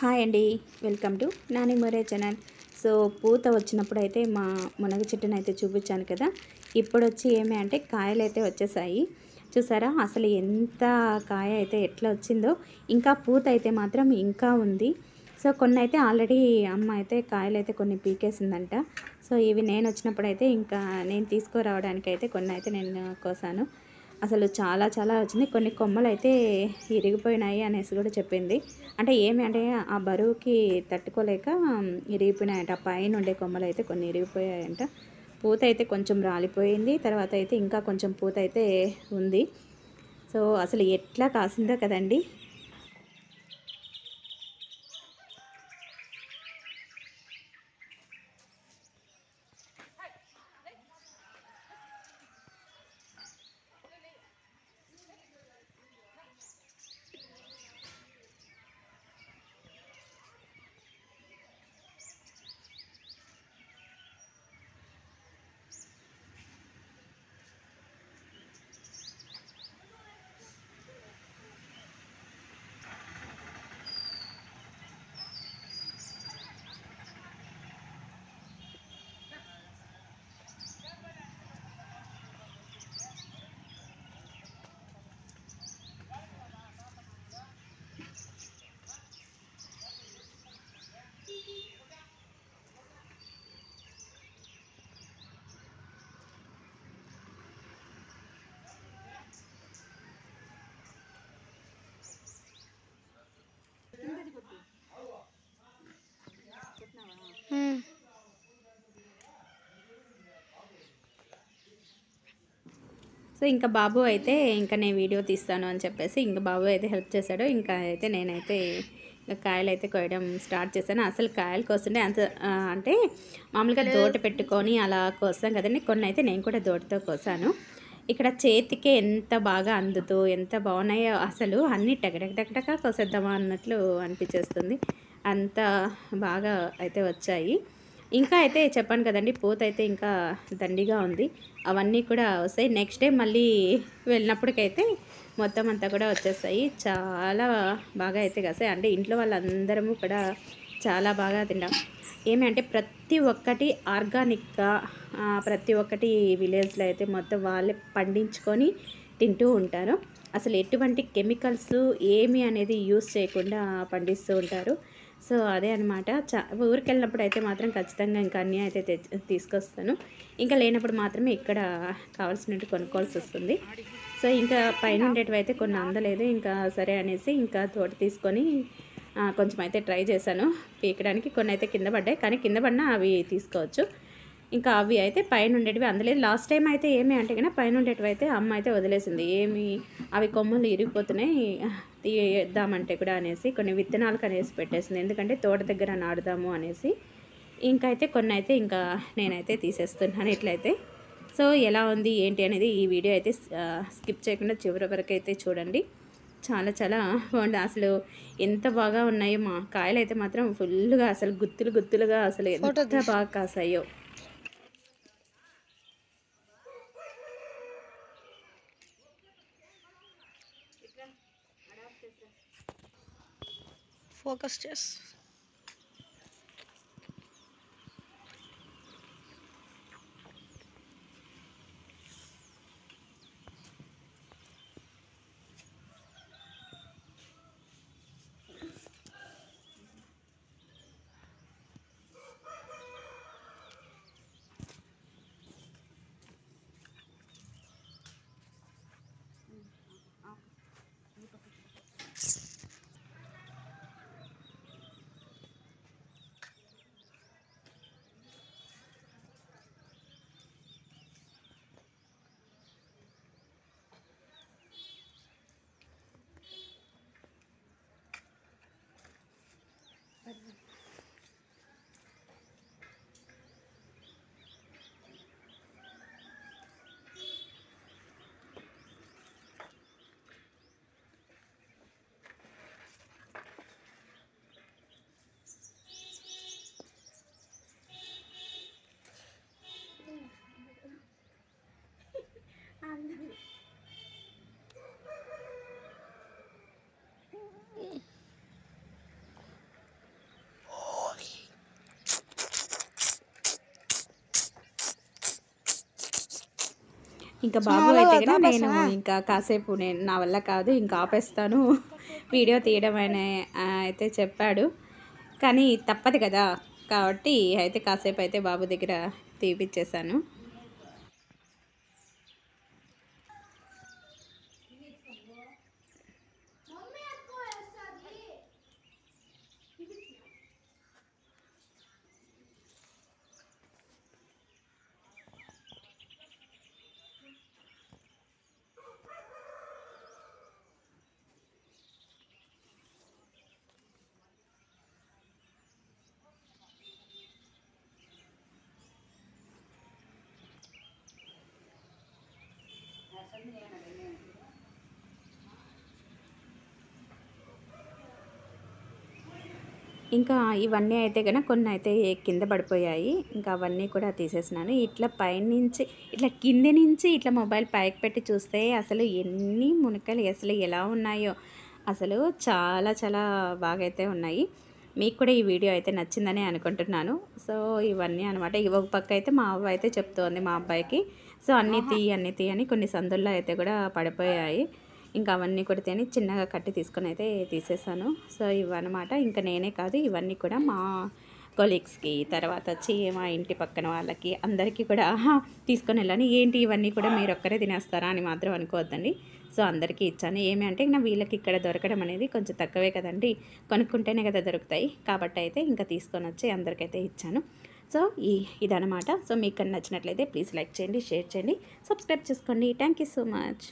Hi అండి, welcome to Nani మోరే channel. So పూత వచ్చినప్పుడైతే మా మునగ చెట్టును అయితే చూపించాను కదా. ఇప్పుడు వచ్చి ఏమి అంటే కాయలు అయితే వచ్చేసాయి. చూసారా అసలు ఎంత కాయ అయితే ఎట్లా వచ్చిందో. ఇంకా పూత అయితే మాత్రం ఇంకా ఉంది. సో కొన్ని అయితే ఆల్రెడీ అమ్మ అయితే కాయలు అయితే కొన్ని పీకేసిందంట. సో ఇవి నేను వచ్చినప్పుడైతే ఇంకా నేను తీసుకురావడానికి అయితే కొన్ని అయితే నేను కోసాను. అసలు చాలా చాలా వచ్చింది. కొన్ని కొమ్మలు అయితే ఇరిగిపోయినాయి అనేసి కూడా చెప్పింది. అంటే ఏమి అంటే ఆ బరువుకి తట్టుకోలేక ఇరిగిపోయినాయంట. ఆ పైన ఉండే కొమ్మలు అయితే కొన్ని ఇరిగిపోయాయంట. పూత అయితే కొంచెం రాలిపోయింది. తర్వాత అయితే ఇంకా కొంచెం పూత అయితే ఉంది. సో అసలు ఎట్లా కాసిందో కదండి. సో ఇంకా బాబు అయితే ఇంకా నేను వీడియో తీస్తాను అని చెప్పేసి ఇంకా బాబు అయితే హెల్ప్ చేశాడు. ఇంకా అయితే నేనైతే కాయలు అయితే కోయడం స్టార్ట్ చేశాను. అసలు కాయలు కోస్తుంటే అంత అంటే మామూలుగా దోట పెట్టుకొని అలా కోస్తాం కదండి. కొన్ని అయితే నేను కూడా దోటతో కోసాను. ఇక్కడ చేతికి ఎంత బాగా అందుతూ ఎంత బాగున్నాయో అసలు అన్నీ టగటగటగటగా కోసేద్దామా అన్నట్లు అనిపించేస్తుంది. అంత బాగా అయితే వచ్చాయి. ఇంకా అయితే చెప్పాను కదండి, పూత అయితే ఇంకా దండిగా ఉంది. అవన్నీ కూడా వస్తాయి. నెక్స్ట్ డే మళ్ళీ వెళ్ళినప్పటికైతే మొత్తం అంతా కూడా వచ్చేస్తాయి. చాలా బాగా అయితే కాస్తాయి. అంటే ఇంట్లో వాళ్ళందరము కూడా చాలా బాగా తింటాం. ఏమి అంటే ప్రతి ఒక్కటి ఆర్గానిక్గా ప్రతి ఒక్కటి విలేజ్లో అయితే మొత్తం వాళ్ళే పండించుకొని తింటూ ఉంటారు. అసలు ఎటువంటి కెమికల్స్ ఏమి అనేది యూస్ చేయకుండా పండిస్తూ ఉంటారు. సో అదే అనమాట. ఊరికి వెళ్ళినప్పుడు అయితే మాత్రం ఖచ్చితంగా ఇంకా అన్నీ అయితే తీసుకొస్తాను. ఇంకా లేనప్పుడు మాత్రమే ఇక్కడ కావాల్సినట్టు కొనుక్కోవాల్సి వస్తుంది. సో ఇంకా పైన ఉండేటివి అయితే కొన్ని అందలేదు. ఇంకా సరే అనేసి ఇంకా తోట తీసుకొని కొంచెం అయితే ట్రై చేశాను పీకడానికి. కొన్ని అయితే కింద పడ్డాయి, కానీ కింద పడినా అవి తీసుకోవచ్చు. ఇంకా అవి అయితే పైన ఉండేటివి అందలేదు. లాస్ట్ టైం అయితే ఏమి అంటే కన్నా పైన ఉండేటివి అయితే అమ్మ అయితే వదిలేసింది. ఏమి అవి కొమ్మలు ఇరిగిపోతున్నాయి తీద్దామంటే కూడా అనేసి కొన్ని విత్తనాలకు అనేసి పెట్టేసింది. ఎందుకంటే తోట దగ్గర నాడుదాము అనేసి. ఇంకైతే కొన్ని అయితే ఇంకా నేనైతే తీసేస్తున్నాను ఇట్లయితే. సో ఎలా ఉంది ఏంటి అనేది ఈ వీడియో అయితే స్కిప్ చేయకుండా చివరి వరకు అయితే చూడండి. చాలా చాలా బాగుంది. అసలు ఎంత బాగా ఉన్నాయో మా కాయలు అయితే మాత్రం ఫుల్గా అసలు గుత్తులు గుత్తులుగా అసలు ఎంత బాగా కాసాయో. ఫోకస్ చేస్ ఇంకా బాబు అయితే కనుక నేను ఇంకా కాసేపు నేను నా వల్ల కాదు ఇంకా ఆపేస్తాను వీడియో తీయడం అనే అయితే చెప్పాడు. కానీ తప్పదు కదా, కాబట్టి అయితే కాసేపు అయితే బాబు దగ్గర తీపిచ్చేసాను. ఇంకా ఇవన్నీ అయితే కనుక కొన్ని అయితే కింద పడిపోయాయి. ఇంకా అవన్నీ కూడా తీసేసినాను. ఇట్లా పైనుంచి ఇట్లా కింది నుంచి ఇట్లా మొబైల్ పైకి పెట్టి చూస్తే అసలు ఎన్ని మునకలు అసలు ఎలా ఉన్నాయో, అసలు చాలా చాలా బాగా అయితే ఉన్నాయి. మీకు కూడా ఈ వీడియో అయితే నచ్చిందని అనుకుంటున్నాను. సో ఇవన్నీ అనమాట. ఒక పక్క అయితే మా అవ్వ అయితే చెప్తోంది మా అబ్బాయికి, సో అన్నీ తీ అని కొన్ని సందుల్లో అయితే కూడా పడిపోయాయి. ఇంకా అవన్నీ కూడా తిని చిన్నగా కట్టి తీసుకొని అయితే తీసేసాను. సో ఇవన్నమాట. ఇంకా నేనే కాదు, ఇవన్నీ కూడా మా కొలీగ్స్కి, తర్వాత వచ్చి మా ఇంటి పక్కన వాళ్ళకి అందరికీ కూడా తీసుకొని వెళ్ళాను. ఏంటి ఇవన్నీ కూడా మీరు ఒక్కరే తినేస్తారా అని మాత్రం అనుకోవద్దండి. సో అందరికీ ఇచ్చాను. ఏమి అంటే నా వీళ్ళకి ఇక్కడ దొరకడం అనేది కొంచెం తక్కువే కదండి, కొనుక్కుంటేనే కదా దొరుకుతాయి. కాబట్టి అయితే ఇంకా తీసుకొని వచ్చి అందరికైతే ఇచ్చాను. సో ఇదనమాట. సో మీకు నచ్చినట్లయితే ప్లీజ్ లైక్ చేయండి, షేర్ చేయండి, సబ్స్క్రైబ్ చేసుకోండి. Thank you so much.